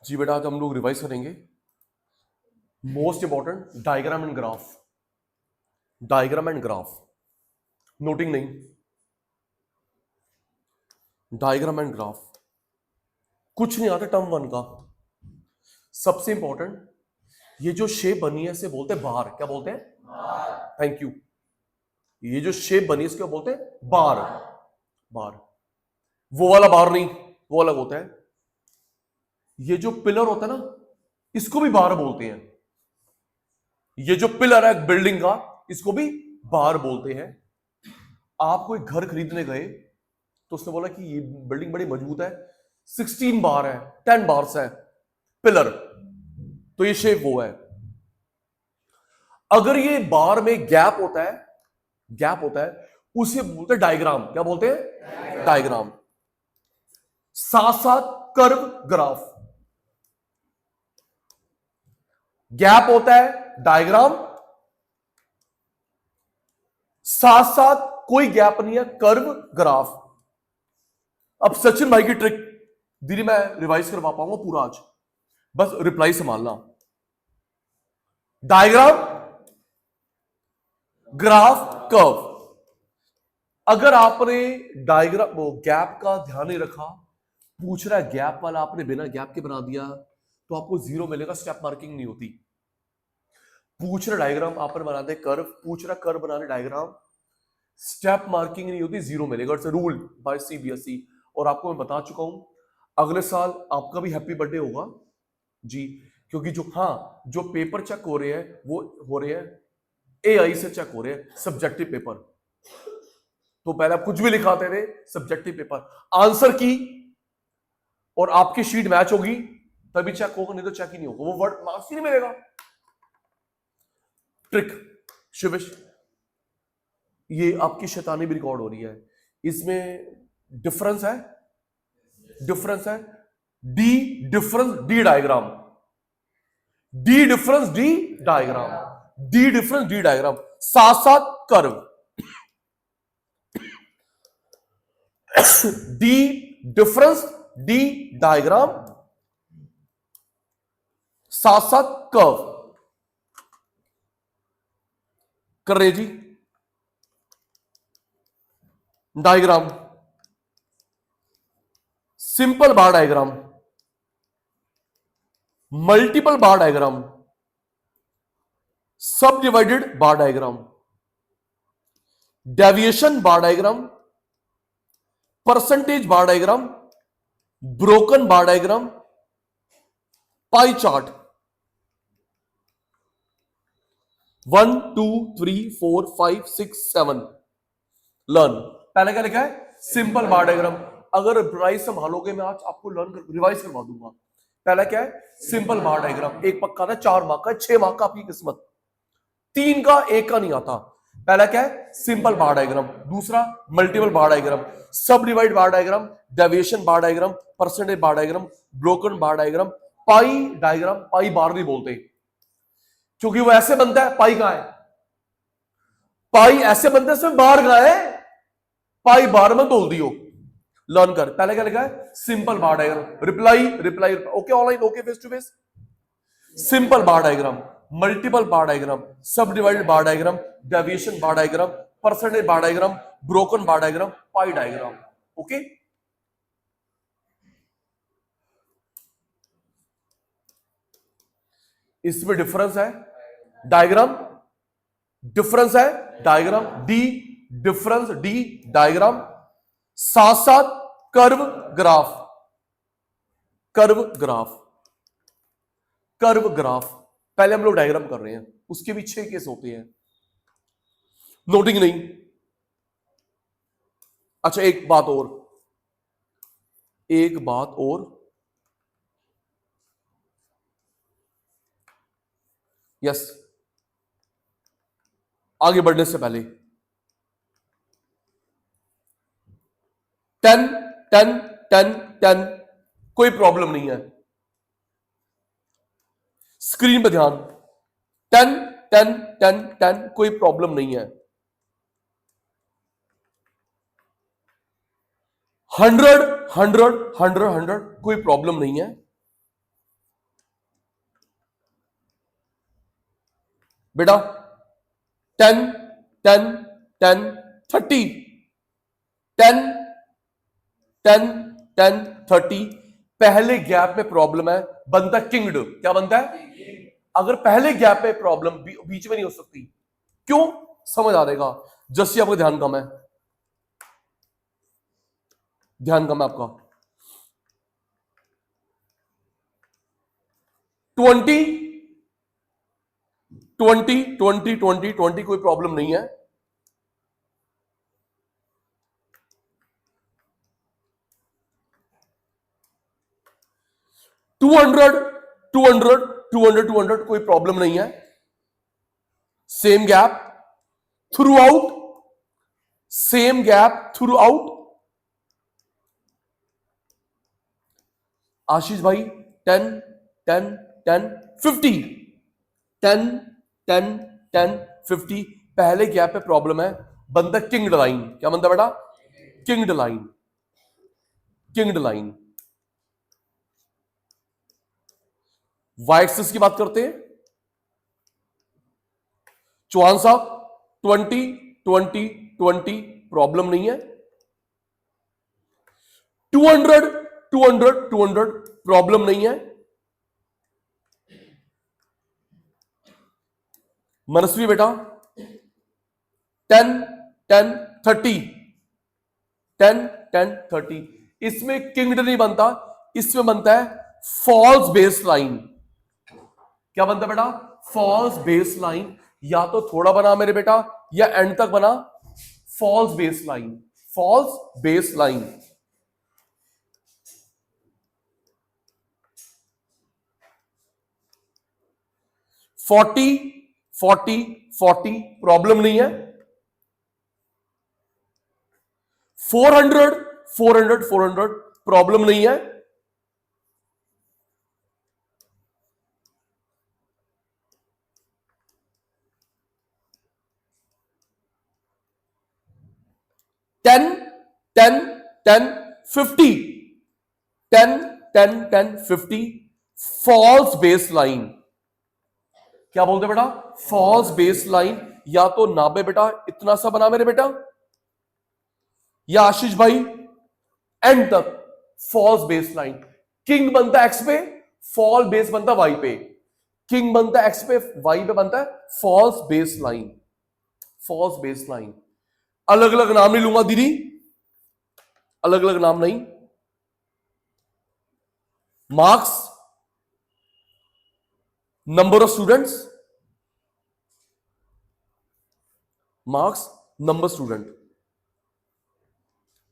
जी बेटा, आज हम लोग रिवाइज करेंगे most important diagram and graph. Diagram and graph noting नहीं, डायग्राम एंड ग्राफ कुछ नहीं आता टर्म वन का। सबसे इंपॉर्टेंट ये जो शेप बनी है इसे बोलते हैं बार। क्या बोलते हैं? Thank you. ये जो शेप बनी है इसको बोलते हैं बार। बार वो वाला बार नहीं, वो अलग होता है। ये जो पिलर होता है ना इसको भी बार बोलते हैं। ये जो पिलर है बिल्डिंग का इसको भी बार बोलते हैं। आप कोई घर खरीदने गए तो उसने बोला कि ये बिल्डिंग बड़ी मजबूत है, 16 बार है, 10 बार्स है पिलर, तो ये शेप वो है। अगर ये बार में गैप होता है उसे बोलते हैं डायग्राम। क्या बोलते हैं? डायग्राम। साथ साथ कर्व ग्राफ। गैप होता है डायग्राम, साथ साथ कोई गैप नहीं है कर्व ग्राफ। अब सचिन भाई की ट्रिक दीदी मैं रिवाइज करवा पाऊंगा पूरा आज, बस रिप्लाई संभालना। Diagram, graph, curve. अगर आपने डायग्राम वो गैप का ध्यान नहीं रखा, पूछ रहा है गैप वाला, आपने बिना गैप के बना दिया तो आपको 0 मिलेगा, स्टेप मार्किंग नहीं होती। पूछ रहा डायग्राम आपने बना दे कर्व, पूछ रहा कर्व बनाने डायग्राम, स्टेप मार्किंग नहीं होती, 0 मिलेगा। It's rule by CBSE. और आपको मैं बता चुका हूं अगले साल आपका भी हैप्पी बर्थडे होगा जी, क्योंकि जो पेपर चेक हो रहे हैं वो हो रहे हैं एआई से चेक हो रहे हैं, सब्जेक्टिव पेपर। तो पहले आप कुछ भी लिखाते थे, सब्जेक्टिव पेपर आंसर की और आपकी शीट मैच होगी तभी चेक होगा, नहीं तो चेक ही नहीं होगा, वो वर्ड मार्क्स ही नहीं मिलेगा। ट्रिक शिविश, ये आपकी शैतानी भी रिकॉर्ड हो रही है, इसमें डिफरेंस है the difference the diagram, the difference the diagram, the difference the diagram, साथ साथ curve. The difference the diagram, साथ साथ कर्व कर रहे जी। Diagram, simple bar diagram, multiple bar diagram, subdivided bar diagram, deviation bar diagram, percentage bar diagram, broken bar diagram, pie chart. 1 2 3 4 5 6 7 learn. पहले क्या लिखा है? Simple bar diagram. अगर रिवाइज संभालोगे मैं आज आपको रिवाइज करवा दूंगा। पहला क्या है? Simple bar diagram. एक पक्का था 4 मार्क का, 6 मार्क का आपकी किस्मत, 3 का 1 का नहीं आता। पहला क्या है? Simple bar diagram. दूसरा मल्टीपल बार डायग्राम, सब डिवाइड बार diagram, deviation bar diagram, percentage bar diagram, broken bar diagram, pie diagram. पाई बार नहीं बोलते क्योंकि वो ऐसे बनता है, पाई कहां है? पाई ऐसे बनते हैं, इसमें बार कहां है? पाई बार में तोल दियो। लर्न कर। पहले क्या लिखा है? Simple bar diagram. Reply okay online, okay face to face. Simple bar diagram, multiple bar diagram, subdivided bar diagram, deviation bar diagram, percentage bar diagram, broken bar diagram, pie diagram. Okay, इसमें difference है diagram, difference है diagram, the difference the diagram, साथ साथ curve graph. Curve graph, curve graph. पहले हम लोग diagram कर रहे हैं, उसके भी 6 केस होते हैं। नोटिंग नहीं? अच्छा एक बात और, यस, आगे बढ़ने से पहले 10 10 10 10 कोई प्रॉब्लम नहीं है। स्क्रीन पर ध्यान। 10 10 10 10 कोई प्रॉब्लम नहीं है। 100 100 100 100 कोई प्रॉब्लम नहीं है। बेटा 10 10 10 30 10 10 10 30। पहले गैप में प्रॉब्लम है, बनता है किंग्ड। क्या बनता है? अगर पहले गैप में प्रॉब्लम बीच में नहीं हो सकती। क्यों? समझ आ जाएगा। जैसे आपका ध्यान कम है, ध्यान कम है आपका। 20 20 20 20 20 कोई प्रॉब्लम नहीं है। 200 200 200 200 कोई प्रॉब्लम नहीं है। Same gap throughout, same gap throughout. Ashish भाई 10 10 10 50 10 10 10 50। पहले गैप पे प्रॉब्लम है, बंदा किंग्ड लाइन। क्या बनता बेटा? किंग्ड लाइन, किंग्ड लाइन। वाई एक्सिस की बात करते हैं। चौहान साहब 20 20 20 प्रॉब्लम नहीं है। 200 200 200 प्रॉब्लम नहीं है। मनस्वी बेटा 10 10 30 10 10 30। इसमें किंग्ड नहीं बनता, इसमें बनता है फॉल्स बेस लाइन। क्या बनता बेटा? False base line. या तो थोड़ा बना मेरे बेटा, या एंड तक बना। False base line, false base line. Forty 40 40 problem नहीं है। 400 400 400 प्रॉब्लम नहीं है। 10 10 10 50 10 10 10 50 फॉल्स बेस लाइन। क्या बोलते बेटा? False base line. या तो नाबे बेटा इतना सा बना मेरे बेटा, या आशीष भाई एंड तक फॉल्स बेस लाइन। किंग बनता है एक्स पे, फॉल बेस बनता है वाई पे। किंग बनता है एक्स पे, वाई पे बनता है false base line. False base line. अलग अलग नाम नहीं लूंगा दीदी, अलग अलग नाम नहीं। Marks, number of students, marks, number student.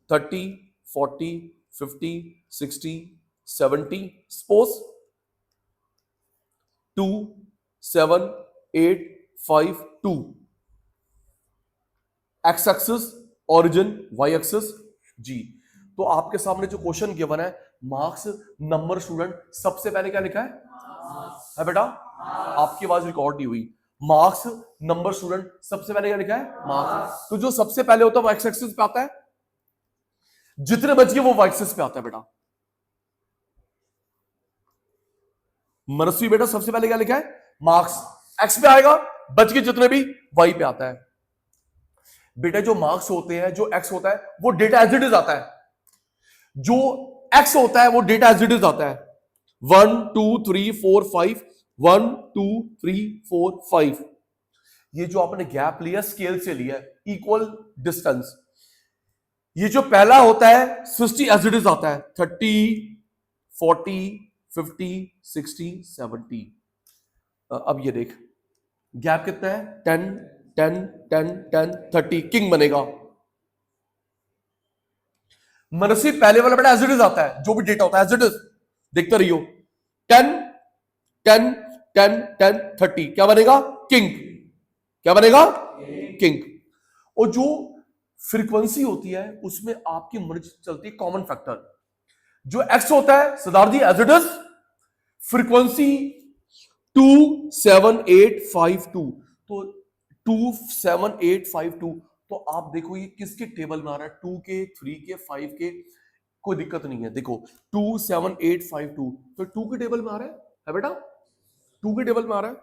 30 40 50 60 70। Suppose 2 7 8 5 2। X axis origin, y axis जी। तो आपके सामने जो क्वेश्चन गिवन है, मार्क्स, नंबर स्टूडेंट, सबसे पहले क्या लिखा है बेटा? आपकी आवाज रिकॉर्ड नहीं हुई। मार्क्स, नंबर स्टूडेंट, सबसे पहले क्या लिखा है? मार्क्स। तो जो सबसे पहले होता है वो एक्स एक्सिस पे आता है, जितने बच गए वो वाई एक्सिस पे आता है बेटा। मनस्वी बेटा सबसे पहले क्या लिखा है? मार्क्स। एक्स पे आएगा, बच गए जितने भी वाई पे आता है। बेटा जो मार्क्स होते हैं, जो एक्स होता है वो डेटा एज इट इज आता है। जो एक्स होता है वो डेटा एज इट इज आता है। 1 2 3 4 5 1 2 3 4 5। ये जो आपने गैप लिया स्केल से लिया, इक्वल डिस्टेंस। ये जो पहला होता है 60 एज इट इज आता है। 30 40 50 60 70। अब ये देख गैप कितना है? 10 10 10 10 30। किंग बनेगा। मनसी पहले वाला बेटा एज इट इज आता है, जो भी डेटा होता है एज इट इज। देखते रहियो। 10 10 10 10 30 क्या बनेगा? किंग। क्या बनेगा? किंग। और जो फ्रीक्वेंसी होती है उसमें आपकी मर्जी चलती है कॉमन फैक्टर। जो एक्स होता है सिद्धार्थ जी एज इट इज, फ्रीक्वेंसी 27852। तो 27852। तो आप देखो ये किसके टेबल में आ रहा है? 2 के, 3 के, 5 के। कोई दिक्कत नहीं है। देखो 27852 तो 2 के टेबल में आ रहा है बेटा? 2 के टेबल में आ रहा है।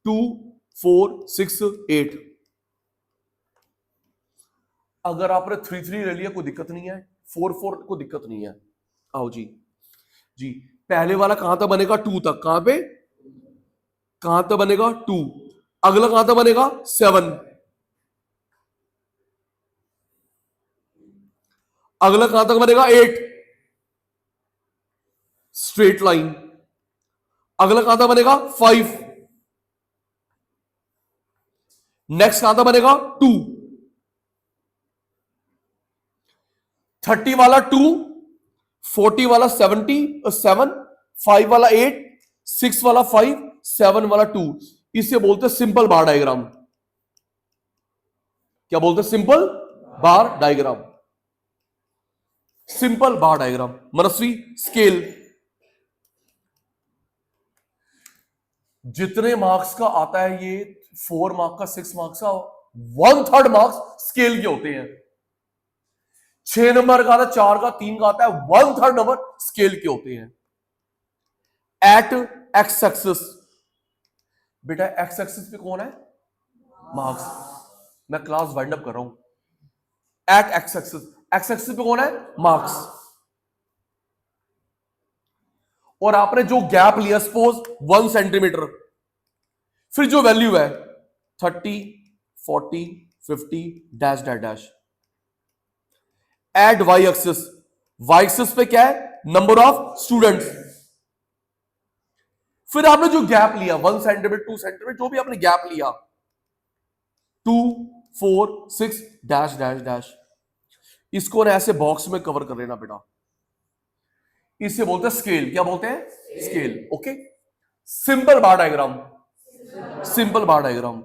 2 4 6 8। अगर आपने 3 3 ले लिया कोई दिक्कत नहीं है, 4 4 कोई दिक्कत नहीं है। आओ जी जी, पहले वाला कहां तक बनेगा? 2 तक। कहां पे? कहां तक बनेगा? 2। अगला कहां तक बनेगा? 7। अगला कहां तक बनेगा? 8। Straight line. अगला कहां तक बनेगा? 5। नेक्स्ट कहां तक बनेगा? 2। 30 वाला 2, 40 वाला 70 7, 5 वाला 8, 6 वाला 5, 7 वाला 2। इसे बोलते हैं सिंपल बार डायग्राम। क्या बोलते हैं? Simple bar diagram. Simple bar diagram. Manasvi, scale. जितने मार्क्स का आता है ये 4 मार्क्स का, 6 मार्क्स का, 1/3 मार्क्स स्केल के होते हैं। 6 नंबर का आता है, 4 का, 3 का आता है, 1/3 नंबर स्केल के होते हैं। एट एक्स एक्सिस, बेटा एक्स एक्सिस पे कौन है? मार्क्स। मैं क्लास वाइंड अप कर रहा हूं। At x axis, x axis पे कौन है? मार्क्स। और आपने जो गैप लिया सपोज 1 सेंटीमीटर, फिर जो वैल्यू है 30 40 50 dash dash dash. At Y axis, Y axis पे क्या है? Number of students. फिर आपने जो गैप लिया 1 सेंटीमीटर 2 सेंटीमीटर, जो भी आपने गैप लिया 2 4 6 डैश डैश डैश, इसको ना ऐसे बॉक्स में कवर कर लेना बेटा। इसे बोलते हैं स्केल। क्या बोलते हैं? Scale. Okay, simple bar diagram. Simple bar diagram.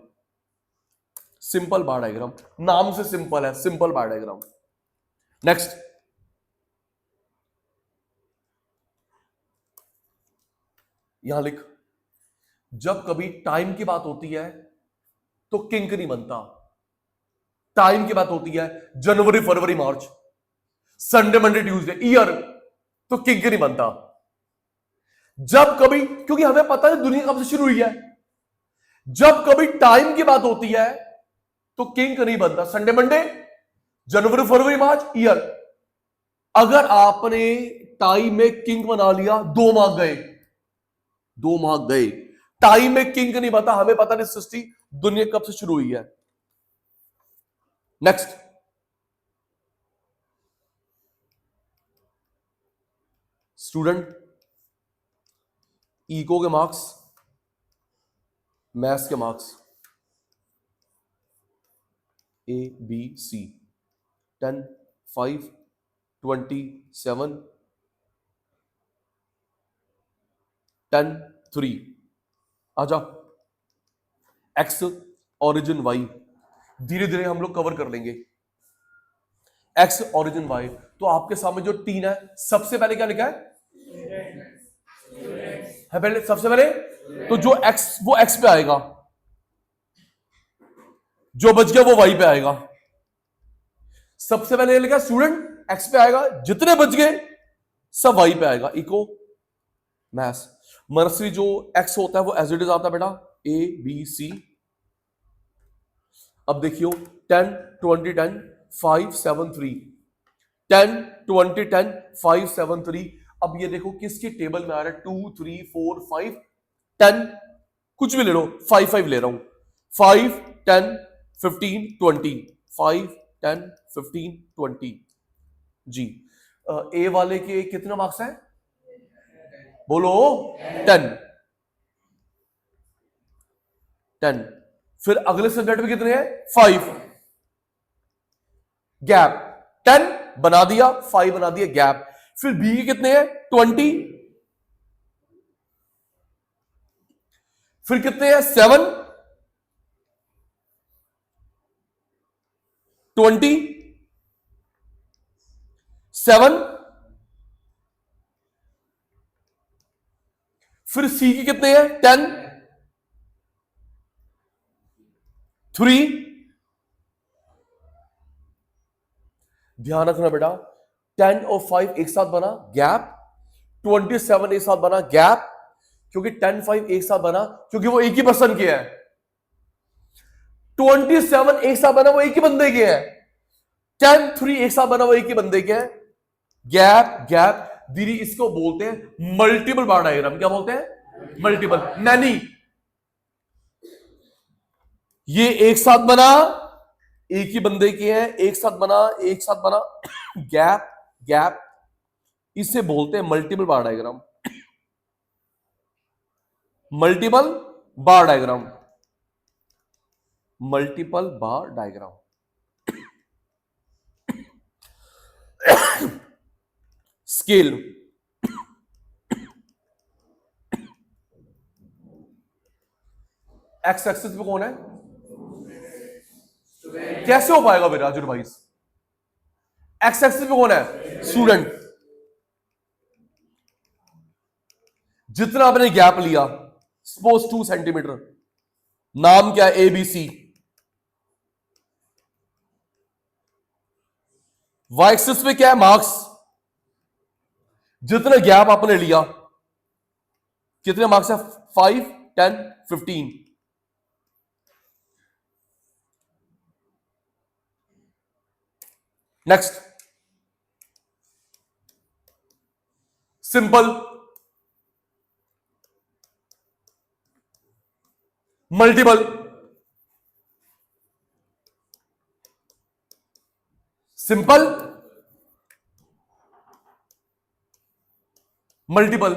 Simple bar diagram, नाम से सिंपल है, सिंपल बार डायग्राम। नेक्स्ट, यहां लिख, जब कभी टाइम की बात होती है तो किंक नहीं बनता। टाइम की बात होती है जनवरी फरवरी मार्च, संडे मंडे ट्यूसडे, ईयर, तो किंक नहीं बनता। जब कभी, क्योंकि हमें पता है दुनिया कब से शुरू हुई है। जब कभी टाइम की बात होती है तो किंक नहीं बनता। संडे मंडे, जनवरी फरवरी मार्च, ईयर। अगर आपने टाइम में किंक बना लिया, 2 मार्क गए, 2 मार्क गए। टाइम में किंक नहीं बता, हमें पता नहीं सृष्टि दुनिया कब से शुरू हुई है। नेक्स्ट, स्टूडेंट, इको के मार्क्स, मैथ्स के मार्क्स, ए बी सी, 10 5 27 10 3। आजा, एक्स ओरिजिन वाई, धीरे धीरे हम लोग कवर कर लेंगे। एक्स ओरिजिन वाई, तो आपके सामने जो 3 है, सबसे पहले क्या लिखा है? पहले सबसे पहले तो जो एक्स, वो एक्स पे आएगा, जो बच गया वो वाई पे आएगा। सबसे पहले लिखा स्टूडेंट, एक्स पे आएगा, जितने बच गए सब वाई पे आएगा। इको मैथ्स, मनस्वी जो एक्स होता है वो एज इट इज आता है बेटा, ए बी सी। अब देखियो 10 20 10 5 7 3, 10 20 10 5 7 3। अब ये देखो किसकी टेबल में आ रहा है, 2 3 4 5 10, कुछ भी ले लो, 5 5 ले रहा हूं, 5 10 15 20, 5 10 15 20 जी। ए वाले के कितने मार्क्स हैं? बोलो 10 10। फिर अगले सब्जेक्ट में कितने हैं? 5। गैप 10 बना दिया, 5 बना दिया, गैप। फिर बी के कितने हैं? 20। फिर कितने हैं? 7 20 7। फिर सी के कितने हैं? 10 3। ध्यान रखना बेटा, 10 और 5 एक साथ बना, गैप। 27 एक साथ बना, गैप। क्योंकि 10 5 एक साथ बना क्योंकि वो एक ही पर्सन के है। 27 एक साथ बना वो एक ही बंदे के हैं, 10 3 एक साथ बना वो एक ही बंदे के हैं, गैप गैप दीदी, इसको बोलते हैं मल्टीपल बार डायग्राम। क्या बोलते हैं? Multiple, many. ये एक साथ बना, एक ही बंदे के हैं, एक साथ बना, एक साथ बना, गैप गैप, इसे बोलते हैं multiple bar diagram. Multiple bar diagram, multiple bar diagram. Scale, x axis पे कौन है? कैसे हो पाएगा विराज भाई? एक्स एक्सिस पे कौन है? स्टूडेंट। जितना आपने गैप लिया, सपोज 2 सेंटीमीटर, नाम क्या है? ABC। वाई एक्सिस पे क्या है? मार्क्स। जितना गैप आपने लिया, कितने मार्क्स है? 5 10 15। Next, simple, multiple, simple, multiple.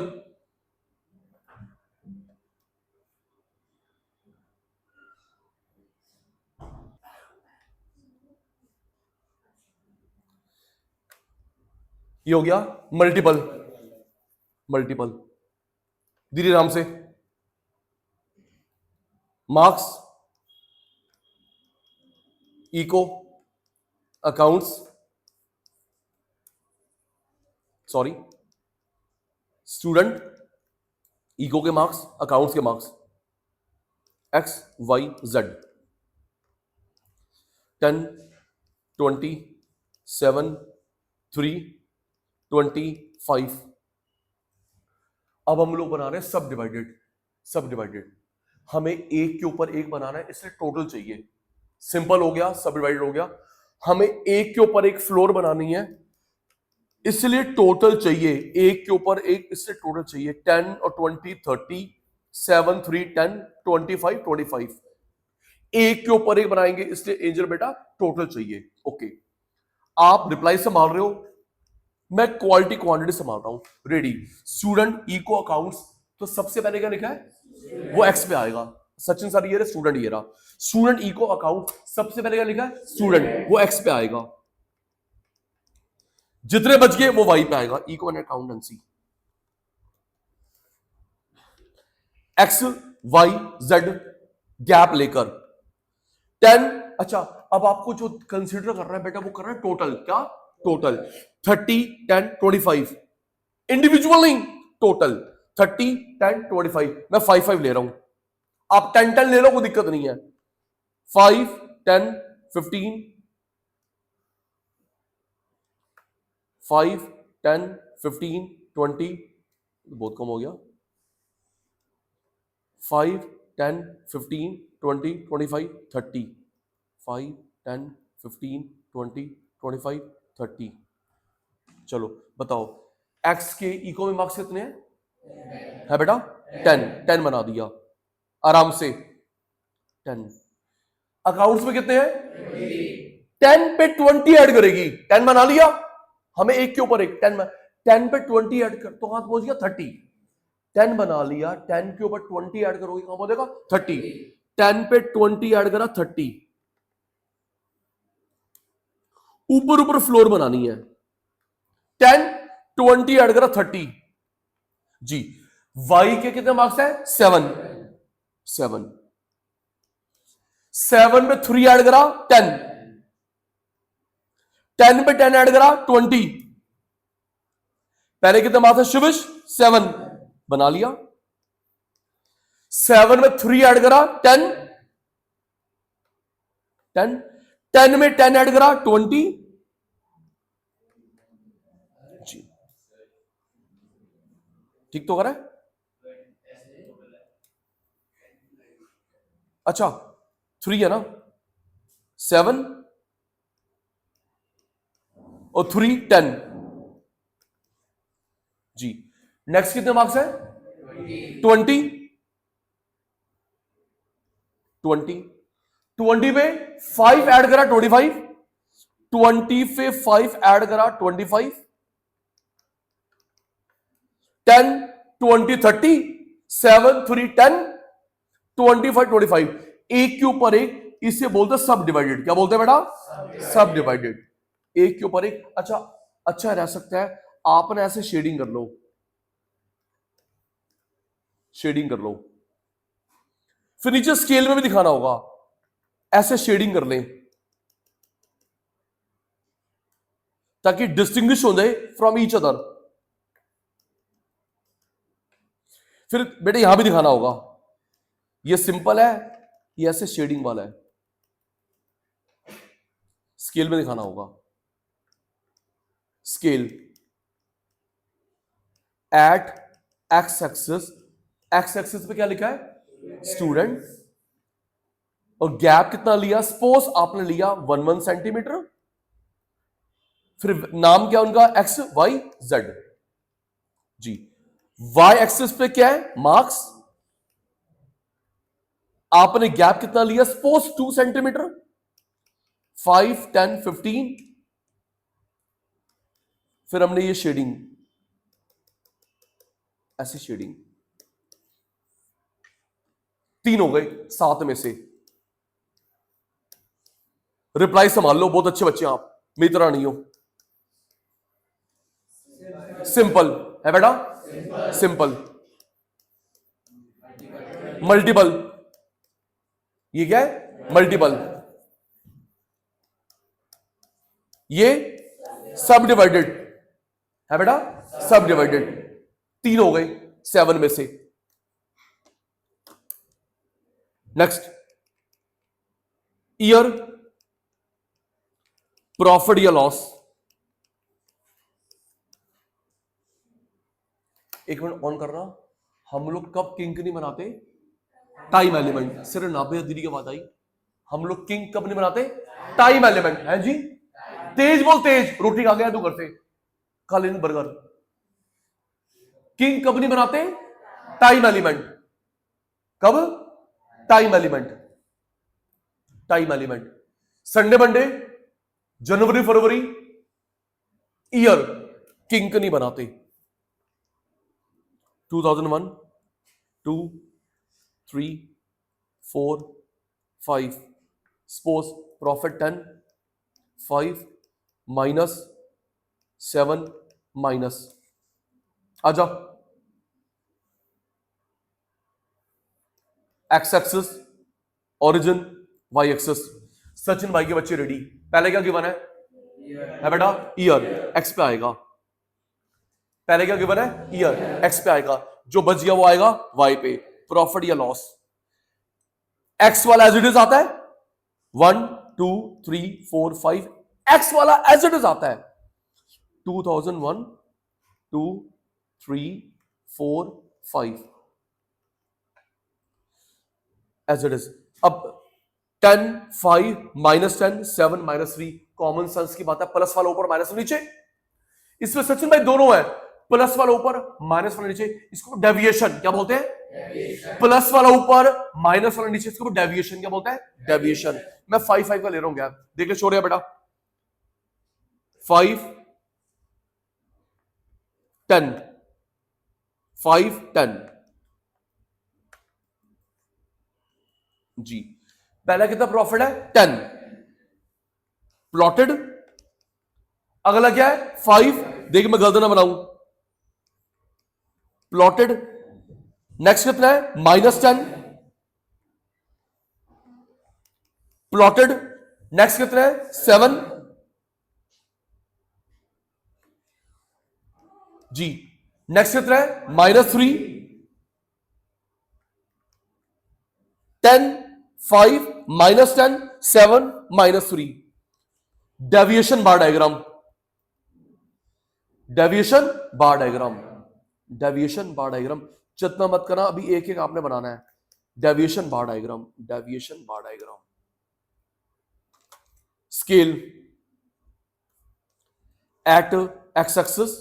ये हो गया मल्टीपल। मल्टीपल, धीरे आराम से। Marks, eco, accounts, sorry, student, eco के मार्क्स, अकाउंट्स के मार्क्स, एक्स वाई जेड, 10 20 7 3 25। अब हम लोग बना रहे हैं सब डिवाइडेड। सब डिवाइडेड, हमें एक के ऊपर एक बनाना है, इसलिए टोटल चाहिए। सिंपल हो गया, सब डिवाइडेड हो गया, हमें एक के ऊपर एक फ्लोर बनानी है, इसलिए टोटल चाहिए। एक के ऊपर एक, इसलिए टोटल चाहिए 10 और 20 30, 7 3 10 25 25। एक के ऊपर एक बनाएंगे, इसलिए एंजल बेटा टोटल चाहिए। ओके, आप रिप्लाई संभाल रहे हो, मैं क्वालिटी क्वांटिटी संभाल रहा हूं। रेडी? स्टूडेंट, इको, अकाउंट्स, तो सबसे पहले क्या लिखा है? वो एक्स पे आएगा। सचिन सर ये रहा, स्टूडेंट ये रहा। स्टूडेंट, इको, अकाउंट, सबसे पहले क्या लिखा है? स्टूडेंट, वो एक्स पे आएगा। जितने बच गए वो वाई पे आएगा, eco and accountancy. X Y Z gap लेकर 10। अच्छा, अब आपको जो कंसीडर कर रहा है बेटा, वो कर रहा है टोटल। क्या? टोटल 30 10 25, इंडिविजुअल नहीं, टोटल 30 10 25। मैं 5 5 ले रहा हूं, आप 10 10 ले लो, कोई दिक्कत नहीं है। 5 10 15, 5 10 15 20, बहुत कम हो गया। 5 10 15 20 25 30, 5 10 15 20 25 30। चलो बताओ, एक्स के इको में मार्क्स कितने हैं? है बेटा 10, 10 बना दिया आराम से। 10, अकाउंट्स में कितने हैं? 10 पे 20 ऐड करेगी, 10 बना लिया, हमें एक के ऊपर एक 10 पे 20 ऐड कर, तो कहां पहुंच गया? 30। 10 बना लिया, 10 के ऊपर 20 ऐड करोगे, कहां पहुंचेगा? 30। 10 पे 20 ऐड करा, 30। ऊपर ऊपर फ्लोर बनानी है, 10 20 ऐड करा, 30 जी। वाई के कितने मार्क्स है? 7 7। 7 पे 3 ऐड करा, 10। 10 पे 10 ऐड करा, 20। पहले कितने मार्क्स है शिविश? 7 बना लिया। 7 में 3 ऐड करा, 10 10। 10 में 10 ऐड करा, 20 जी। ठीक तो करा है? अच्छा 3 है ना, 7 और 3 10 जी। नेक्स्ट कितने मार्क्स है? 20 20 पे 5 ऐड करा 25, 20 पे 5 ऐड करा 25, 10 20 30, 7 3 10, 25 25, एक के ऊपर एक, इसे बोलते सब डिवाइडेड। क्या बोलते हैं बेटा? सब डिवाइडेड, एक के ऊपर एक। अच्छा रह सकता है, आपने ऐसे शेडिंग कर लो, शेडिंग कर लो, फिर नीचे स्केल में भी दिखाना होगा, ऐसे शेडिंग कर लें ताकि डिस्टिंग्विश हो जाए फ्रॉम ईच अदर। फिर बेटे यहां भी दिखाना होगा, ये सिंपल है, ये ऐसे शेडिंग वाला है, स्केल में दिखाना होगा। Scale eight x axis, x axis पे क्या लिखा है? स्टूडेंट। और गैप कितना लिया? सपोज आपने लिया 1 सेंटीमीटर। फिर नाम क्या उनका? एक्स वाई जेड जी। वाई एक्सिस पे क्या है? मार्क्स। आपने गैप कितना लिया? Suppose 2 centimetre, 5 10 15। फिर हमने ये शेडिंग, ऐसी शेडिंग, 3 हो गए 7 में से। रिप्लाई संभाल लो, बहुत अच्छे बच्चे आप, मेरी तरह नहीं हो। सिंपल है बेटा, सिंपल। मल्टीपल, ये क्या है? मल्टीपल। ये सब डिवाइडेड है बेटा, सब डिवाइडेड। 3 हो गए 7 में से। नेक्स्ट, ईयर, प्रॉफिट या लॉस। एक मिनट ऑन करना। हम लोग कब किंग नहीं बनाते? Time element. सिर्फ नाभे दीदी की बात आई, हम लोग किंग कब नहीं बनाते? टाइम एलिमेंट है जी। तेज बोल, तेज। रोटी खा गया तू घर से, खा लेनी बर्गर। किंग कब नहीं बनाते? Time element. कब? Time element, time element. Sunday Monday, जनवरी फरवरी, ईयर किंग नहीं बनाते। 2001 2 3 4 5, सपोज प्रॉफिट 10, 5 माइनस 7 माइनस। आजा, x axis origin, y axis. Sachin भाई के बच्चे रेडी। पहले क्या गिवन है बेटा? ईयर। एक्स पे आएगा। पहले क्या गिवन है? ईयर। एक्स पे आएगा, जो बच गया वो आएगा वाई पे। प्रॉफिट या लॉस, एक्स वाला एज इट इज आता है, 1 2 3 4 5। एक्स वाला एज इट इज आता है 2001 2 3 4 5 एज इट इज। अब 10 5 माइनस 10 7 माइनस 3, कॉमन सेंस की बात है। प्लस वाला ऊपर, माइनस नीचे। इसमें सचिन भाई दोनों है, प्लस वाला ऊपर माइनस वाला नीचे। इसको डेविएशन क्या बोलते हैं? प्लस वाला ऊपर माइनस वाला नीचे, इसको डेविएशन क्या बोलते हैं? डेविएशन। मैं 5 5 का ले रहा हूं, क्या देख ले, छोड़ बेटा। 5 10 5 10 जी। पहला कितना प्रॉफिट है? 10 प्लॉटेड। अगला क्या है? 5। देख मैं गलत ना बनाऊं, प्लॉटेड। नेक्स्ट कितना है? -10 प्लॉटेड। नेक्स्ट कितना है? 7 जी। नेक्स्ट कितना है? -3 10 5 -10 7 -3। Deviation bar diagram, deviation bar diagram, deviation bar diagram. जितना मत करना, अभी एक एक आपने बनाना है। Deviation bar diagram, deviation bar diagram. Scale eight x axis,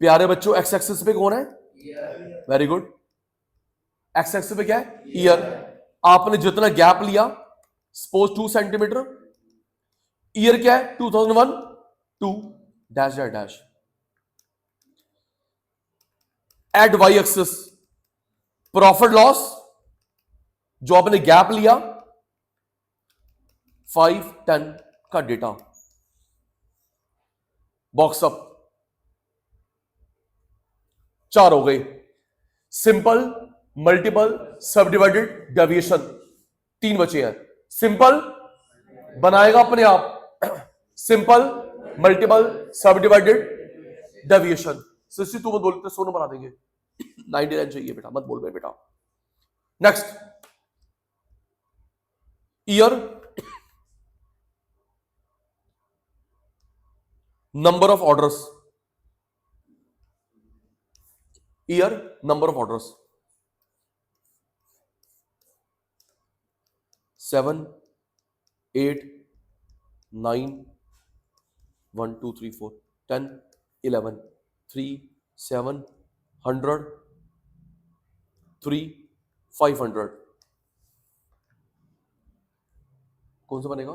प्यारे बच्चों एक्स एक्सिस पे कौन है? Very good. एक्स एक्सिस पे क्या है? ईयर। आपने जितना गैप लिया सपोज 2 सेंटीमीटर, ईयर क्या है? 2001 2 dash dash dash. At Y axis profit loss, जो आपने गैप लिया 5 10 का डेटा, बॉक्स अप। 4 हो गए। सिंपल, मल्टीपल, सब डिवाइडेड, डेविएशन। 3 बचे हैं। सिंपल बनाएगा अपने आप, सिंपल, मल्टीपल, सब डिवाइडेड, डेविएशन। सिस्टी तू मत बोलते 100 नंबर आ देंगे। 99 चाहिए बेटा, मत बोल बेटा। Next, year, number of orders, year, number of orders 7 8 9 1 2 3 4 10 11 3 7 100 3 500। कौन सा बनेगा?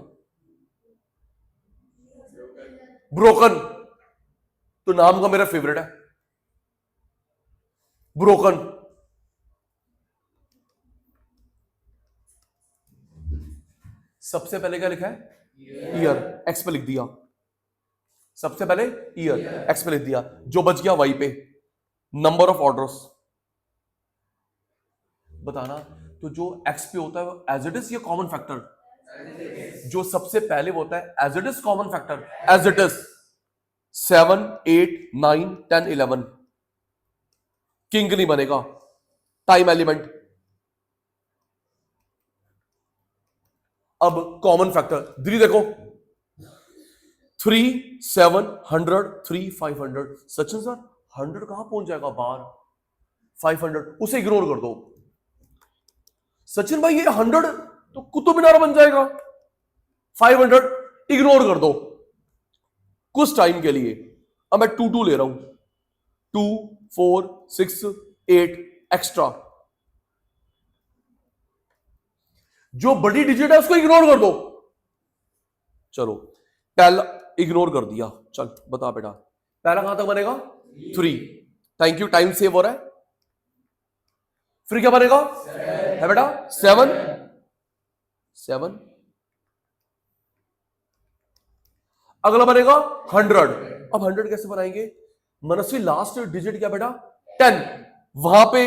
ब्रोकन। तो नाम का मेरा फेवरेट है ब्रोकन। सबसे पहले क्या लिखा है? ईयर। एक्स पे लिख दिया। सबसे पहले ईयर, एक्स पे लिख दिया। जो बच गया वाई पे, नंबर ऑफ ऑर्डर्स बताना। तो जो एक्स पे होता है वो एज इट इज या कॉमन फैक्टर? जो सबसे पहले होता है as it is common factor, as it is 7 8 9 10 11। King नहीं बनेगा, टाइम एलिमेंट। अब कॉमन फैक्टर दीदी देखो, 3 7 100 3 500। सचिन सर 100 कहां पहुंच जाएगा बाहर? 500 उसे इग्नोर कर दो। सचिन भाई ये 100 तो कुतुब मीनार बन जाएगा। 500 इग्नोर कर दो कुछ टाइम के लिए। अब मैं 2 2 ले रहा हूं, 2 4 6 8 एक्स्ट्रा। जो बड़ी डिजिट है उसको इग्नोर कर दो। चलो पहला इग्नोर कर दिया। चल बता बेटा, पहला कहां तक बनेगा? 3। थैंक यू, टाइम सेव हो रहा है। फिर क्या बनेगा? है बेटा 7 7। अगला बनेगा 100। अब 100 कैसे बनाएंगे? मनस्वी लास्ट डिजिट क्या बेटा? 10। वहां पे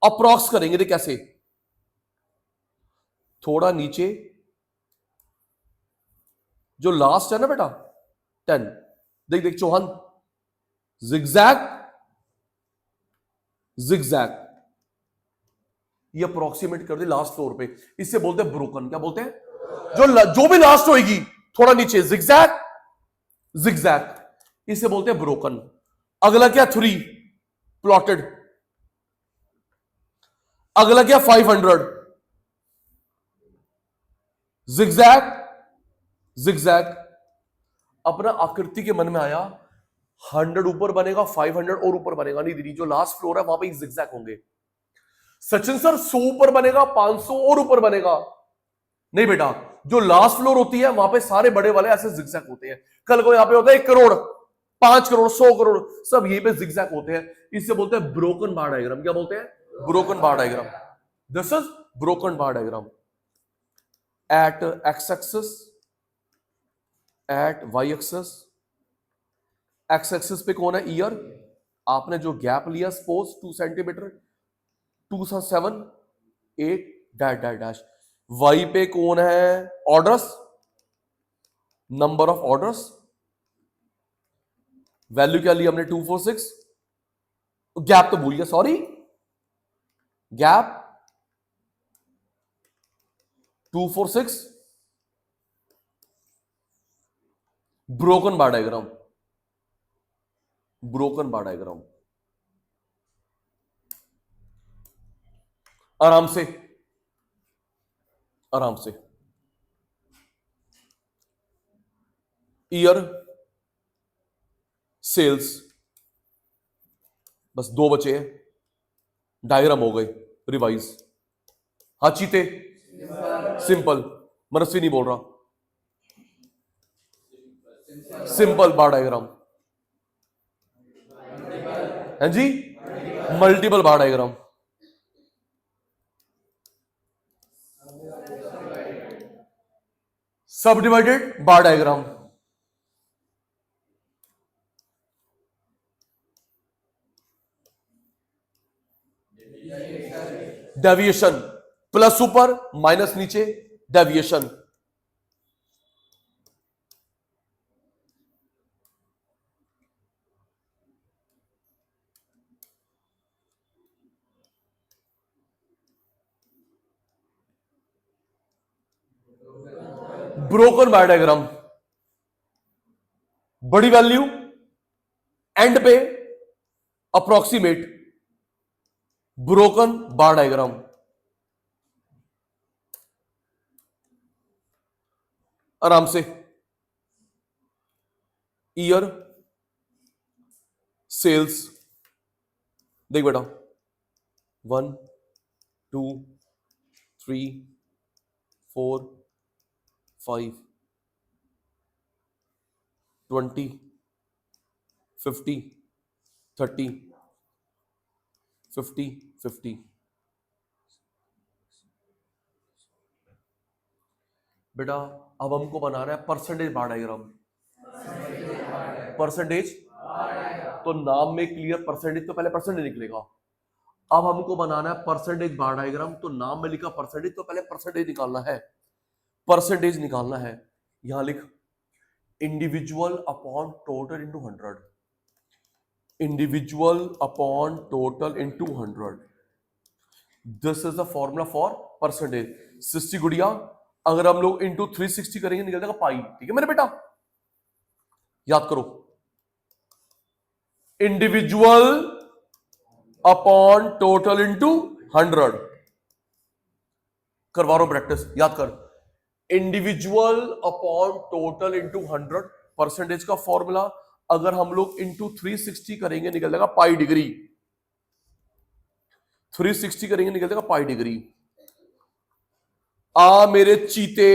अप्रॉक्स करेंगे। देख कैसे, थोड़ा नीचे जो लास्ट है ना बेटा 10। देख देख चौहान, जिगजैग जिगजैग, ये अप्रोक्सीमेट कर दे लास्ट फ्लोर पे। इससे बोलते हैं ब्रोकन। क्या बोलते हैं? जो भी लास्ट होएगी थोड़ा नीचे, जिगजैग जिगजैग, इसे बोलते हैं ब्रोकन। अगला क्या? 3 प्लॉटेड। अगला क्या? 500 जिगजैग जिगजैग। अपना आकृति के मन में आया 100 ऊपर बनेगा, 500 और ऊपर बनेगा। नहीं दीदी, जो लास्ट फ्लोर है वहां पे जिगजैग होंगे। सचिन सर 100 ऊपर बनेगा, 500 और ऊपर बनेगा। नहीं बेटा, जो लास्ट फ्लोर होती है वहां पे सारे बड़े वाले ऐसे जिगजैग होते हैं। कल को यहां पे होता है 1 करोड़, 5 करोड़, 100 करोड़, सब यहीं पे जिगजैग होते हैं। इससे बोलते हैं ब्रोकन बार डायग्राम। क्या बोलते हैं? Broken bar diagram. This is broken bar diagram. At x axis, at Y axis. X axis पे कौन है? ईयर। आपने जो गैप लिया suppose 2 centimetre, 2 7 8 dash dash dash. Y पे कौन है? Orders, number of orders. Value क्या ली हमने? 246। गैप तो भूल गया, sorry, gap 246। Broken bar diagram, broken bar diagram. आराम से आराम से। ईयर, सेल्स, बस दो बचे हैं, डायग्राम हो गए, रिवाइज। हाँ चीते, सिंपल, मनस्वी नहीं बोल रहा, सिंपल बार डायग्राम है जी, multiple bar diagram, subdivided bar diagram, deviation, plus ऊपर माइनस नीचे, डेविएशन। ब्रोकन बार डायग्राम, बड़ी वैल्यू एंड पे अप्रोक्सीमेट, ब्रोकन बार डायग्राम। आराम से, ईयर, सेल्स, देख बेटा, 1 2 3 4 5 20 50 30 50 50। बेटा अब हमको बनाना है परसेंटेज बार डायग्राम। परसेंटेज, तो नाम में क्लियर परसेंटेज, तो पहले परसेंटेज निकलेगा। अब हमको बनाना है परसेंटेज बार डायग्राम, तो नाम में लिखा परसेंटेज, तो पहले परसेंटेज निकालना है, परसेंटेज निकालना है। यहां लिख individual upon total into 100, individual upon total into 100, this is the formula for percentage. 60 गुड़िया, अगर हम लोग इंटू 360 करेंगे निकल जाएगा पाई। ठीक है मेरे बेटा, याद करो, इंडिविजुअल अपॉन टोटल इंटू 100, करवा रहा हूं प्रैक्टिस, याद कर, individual upon total into 100, percentage का फॉर्मूला। अगर हम लोग इंटू 360 करेंगे निकल जाएगा पाई डिग्री, 360 करेंगे निकल जाएगा पाई डिग्री। आ मेरे चीते,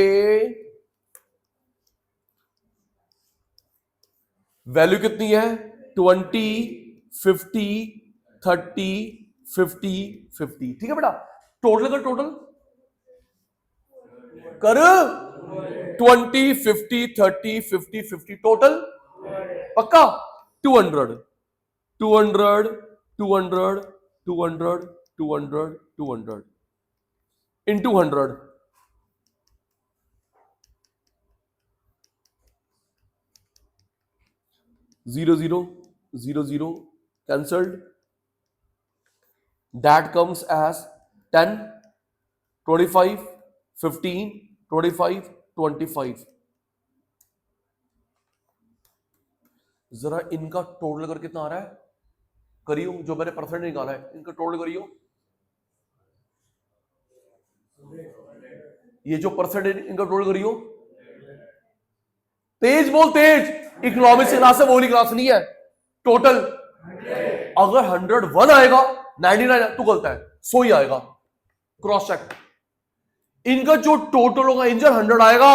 वैल्यू कितनी है, 20 50 30 50 50। ठीक है बेटा, टोटल कर, टोटल कर, 20 50 30 50 50, टोटल पक्का 200 200 200 200 200 200 into 100, 0 0 0 0 cancelled, that comes as 10 25 15 25 25। जरा इनका टोटल कर कितना आ रहा है करियो, जो मैंने परसेंट निकाला है इनका टोटल करियो। ये जो परसेंटेज इनका टोटल करियो, तेज बोल तेज, इकोनॉमिक्स क्लास है, वो वाली क्लास नहीं है। टोटल अगर 101 आएगा, 99 तो गलत है, 100 ही आएगा, क्रॉस चेक। इनका जो टोटल होगा इंजन 100 आएगा,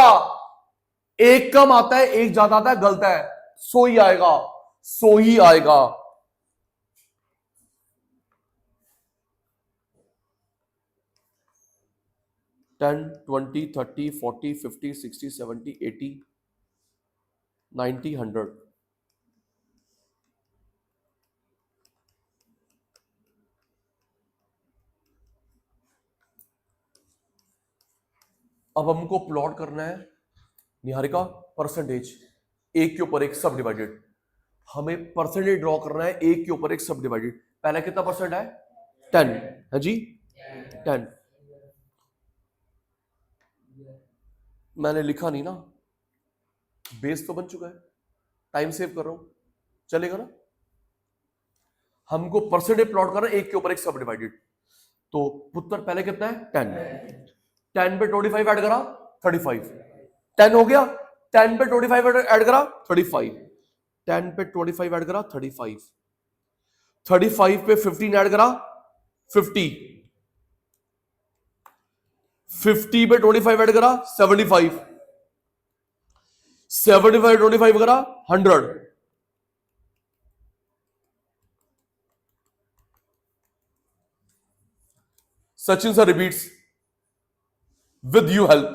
एक कम आता है एक ज्यादा आता है, गलत है, 100 ही आएगा, 100 ही आएगा। टेन 20 30 40 50 60 70 80 90 100। अब हमको प्लॉट करना है निहारिका परसेंटेज, एक के ऊपर एक सब डिवाइडेड। हमें परसेंटेज ड्रॉ करना है एक के ऊपर एक सब डिवाइडेड। पहला कितना परसेंट है, 10 है जी, 10। मैंने लिखा नहीं ना, बेस तो बन चुका है, टाइम सेव कर रहा हूं, चलेगा ना। हमको परसेंटेज प्लॉट करना है एक के ऊपर एक सब डिवाइडेड। तो पुत्र पहले कितना है, 10। 10 पे 25 ऐड करा 35, 10 हो गया, 10 पे 25 ऐड करा 35, 10 पे 25 ऐड करा 35, 35 पे 15 ऐड करा 50, 50 पे 25 ऐड करा 75, 75 25 करा 100, Sachin sir repeats with you help.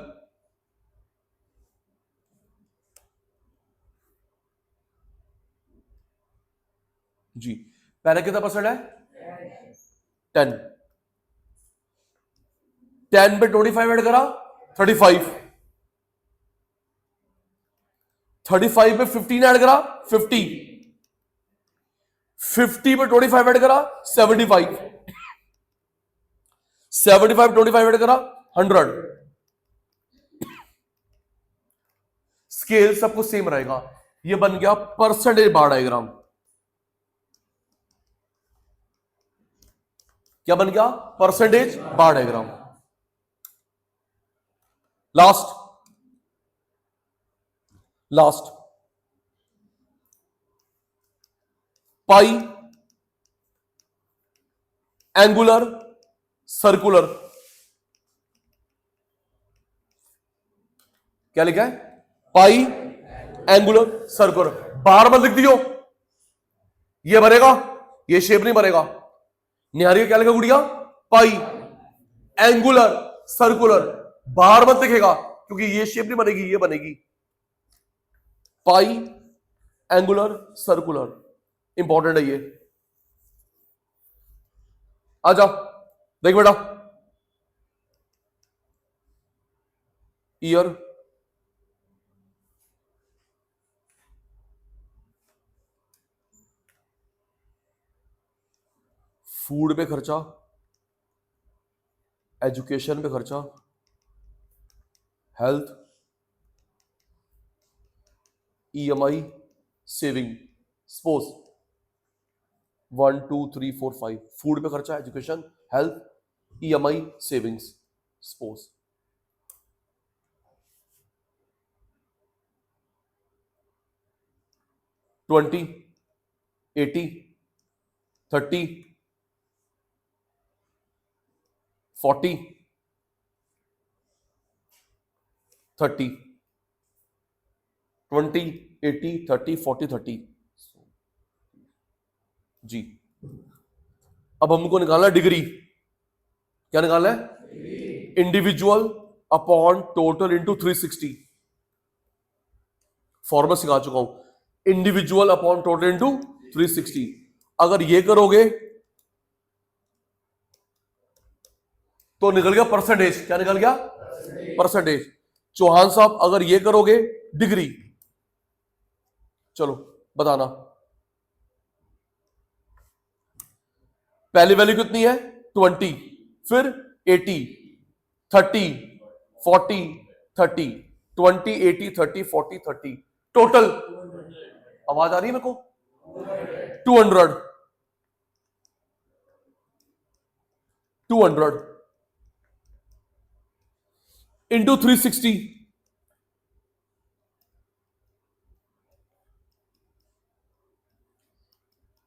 जी पहले कितना परसेंट है 10, 10 पे 25 ऐड करा 35, 35 पे 15 ऐड करा 50, 50 पे 25 ऐड करा 75, 75 25 ऐड करा 100, स्केल सब कुछ सेम रहेगा। ये बन गया परसेंटेज बार डायग्राम। क्या बन गया परसेंटेज बार डायग्राम। लास्ट पाई, एंगुलर, सर्कुलर। क्या लिखा है पाई, एंगुलर, सर्कुलर। बार मत लिख दियो, ये बनेगा, ये शेप नहीं बनेगा। निहारी क्या लिखा गुड़िया पाई, एंगुलर, सर्कुलर। बार मत लिखेगा क्योंकि ये शेप नहीं बनेगी, ये बनेगी पाई, एंगुलर, सर्कुलर। इंपॉर्टेंट है ये। आ जाओ देख बेटा, ईयर, फूड पे खर्चा, एजुकेशन पे खर्चा, health, EMI, saving. Suppose 1 2 3 4 5 food पे खर्चा, education, health, EMI, savings. Suppose 20 80 30 40 30 20 80 30 40 30। जी अब हमको निकालना डिग्री। क्या निकालना है individual upon total into 360। Formula सिखा चुका हूं, इंडिविजुअल अपॉन टोटल इंटू 360। अगर ये करोगे तो निकल गया परसेंटेज। क्या निकल गया परसेंटेज। चौहान साहब अगर ये करोगे डिग्री। चलो बताना पहली वैल्यू कितनी है 20, फिर 80 30 40 30 20 80 30 40 30 टोटल। आवाज आ रही है मेरे को 200 200 into 360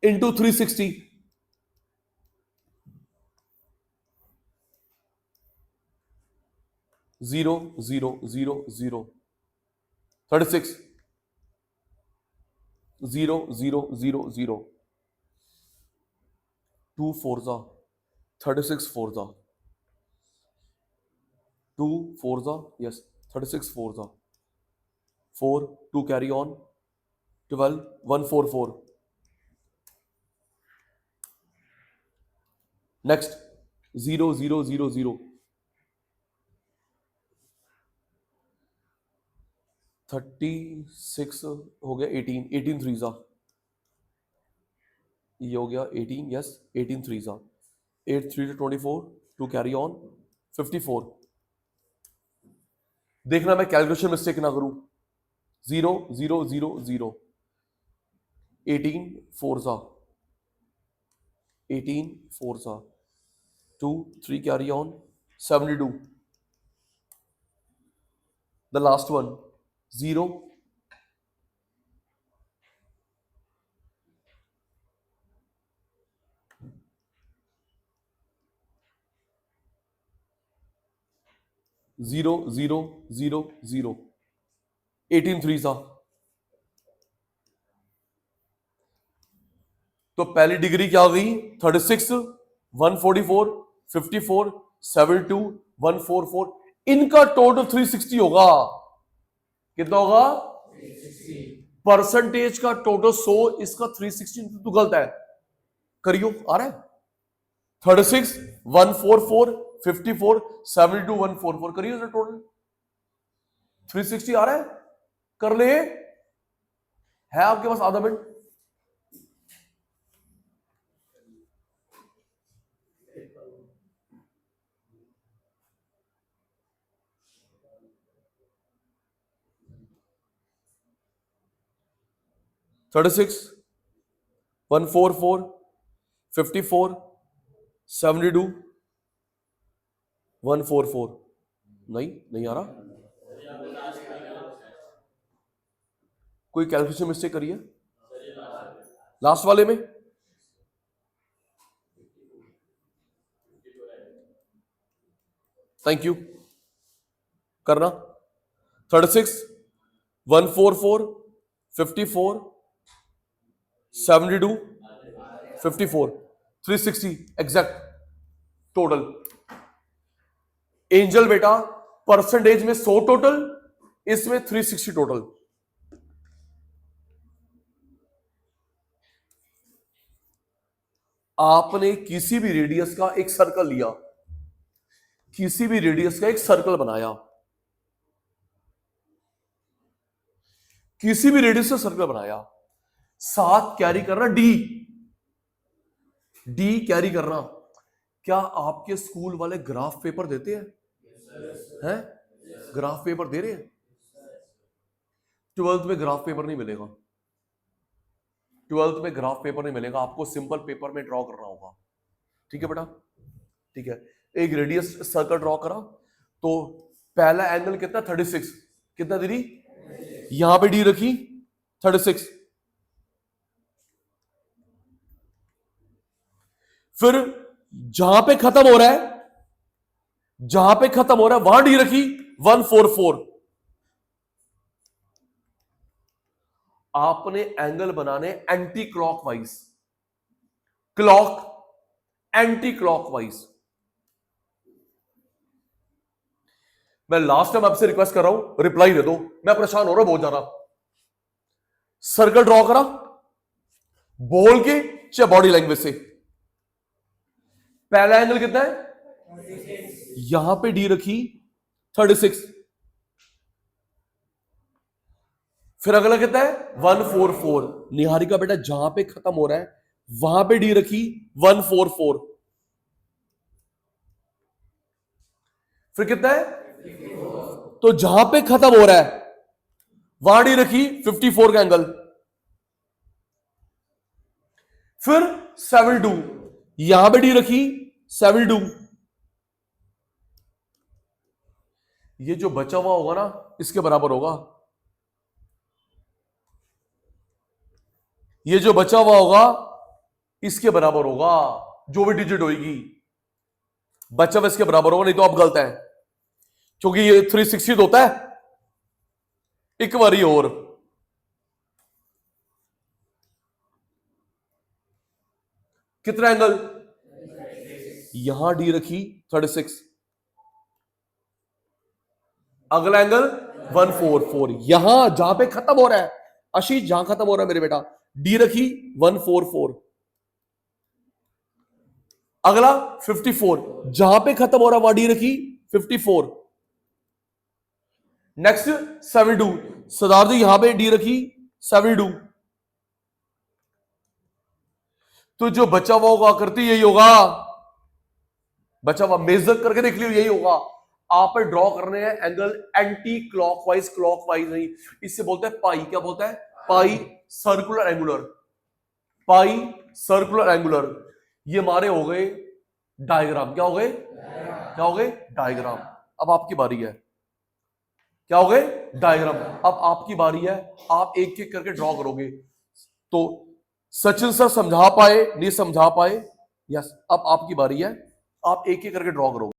into 360 0 0 0 0 36 0 0 0 0 2 4 36 4 2 4 yes 36 4 4 2 carry on 12 144 next 0 0 0 0 36 हो गया 18 18 3 ये हो गया 18 यस 18 3 8 3 24 टू कैरी ऑन 54। देखना मैं कैलकुलेशन मिस्टेक ना करूं 0 0 0 0 18 4 18 4 2 3 carry on 72 the last one 0 0 0 0 0 18 3 था। तो पहली डिग्री क्या हो गई 36 144 54 72 144। इनका टोटल 360 होगा। कितना होगा? परसेंटेज का टोटल 100, इसका 360 तो गलत है। करियो, आ रहा है 36 144 54 72 144। करियो सर, टोटल 360 आ रहा है। कर ले, है आपके पास आधा मिनट। Thirty six 144 54 72 144। नहीं आ रहा। कोई कैलकुलेशन मिस्टेक करिए लास्ट वाले में। Thank you. करना 36 144 54 72 54 360 एग्जैक्ट टोटल। एंजल बेटा परसेंटेज में 100 टोटल, इसमें 360 टोटल। आपने किसी भी रेडियस का एक सर्कल लिया, किसी भी रेडियस का एक सर्कल बनाया, किसी भी रेडियस का सर्कल बनाया, साथ कैरी करना डी कैरी करना। क्या आपके स्कूल वाले ग्राफ पेपर देते हैं? हैं? ग्राफ पेपर दे रहे हैं? 12th में ग्राफ पेपर नहीं मिलेगा। 12th में ग्राफ पेपर नहीं मिलेगा, आपको सिंपल पेपर में ड्रॉ करना होगा। ठीक है बेटा? ठीक है, एक रेडियस सर्कल ड्रॉ करा तो पहला एंगल कितना 36। कितना दीदी? यहां पे डी रखी 36। फिर जहां पे खत्म हो रहा है, जहां पे खत्म हो रहा है वहां डी रखी 144। आपने एंगल बनाने anti clockwise, clock anti clockwise. मैं लास्ट टाइम आपसे रिक्वेस्ट कर रहा हूं, रिप्लाई दे दो, मैं परेशान हो रहा हूं बहुत ज्यादा। सर्कल ड्रॉ करा बोल के चाहे बॉडी लैंग्वेज से। पहला एंगल कितना है? यहां पे डी रखी 36। फिर अगला कितना है? 144। निहारिका बेटा जहां पे खत्म हो रहा है वहां पे डी रखी 144। फिर कितना है? तो जहां पे खत्म हो रहा है वहां डी रखी 54 का एंगल। फिर 72, यहां पे डी रखी 72। ये जो बचा हुआ होगा ना इसके बराबर होगा। ये जो बचा हुआ होगा इसके बराबर होगा। जो भी डिजिट होगी बचा हुआ इसके बराबर होगा, नहीं तो आप गलत है, क्योंकि ये 360 होता है। एक बारी और कितना एंगल? यहां डी रखी 36। अगला एंगल 144। यहां जहां पे खत्म हो रहा है आशीष, जहां खत्म हो रहा है मेरे बेटा, डी रखी 144। अगला 54, जहां पे खत्म हो रहा है वहां डी रखी 54। नेक्स्ट 72, सरदार जी यहां पे डी रखी 72। तो जो बचा हुआ होगा करती यही होगा, बचा हुआ मेजर करके देख लियो, यही होगा। आप ड्रॉ करने हैं एंगल एंटी क्लॉकवाइज, क्लॉकवाइज नहीं। इससे बोलते हैं पाई। क्या बोलता है? पाई सर्कुलर एंगुलर, पाई सर्कुलर एंगुलर। ये हमारे हो गए डायग्राम। क्या हो गए? क्या हो गए? डायग्राम। अब आपकी बारी है। क्या हो गए? डायग्राम। अब आपकी बारी है, आप एक एक करके ड्रॉ करोगे। तो सचिन सर समझा पाए, नहीं समझा पाए? यस, अब आपकी बारी है, आप एक एक करके ड्रॉ करोगे।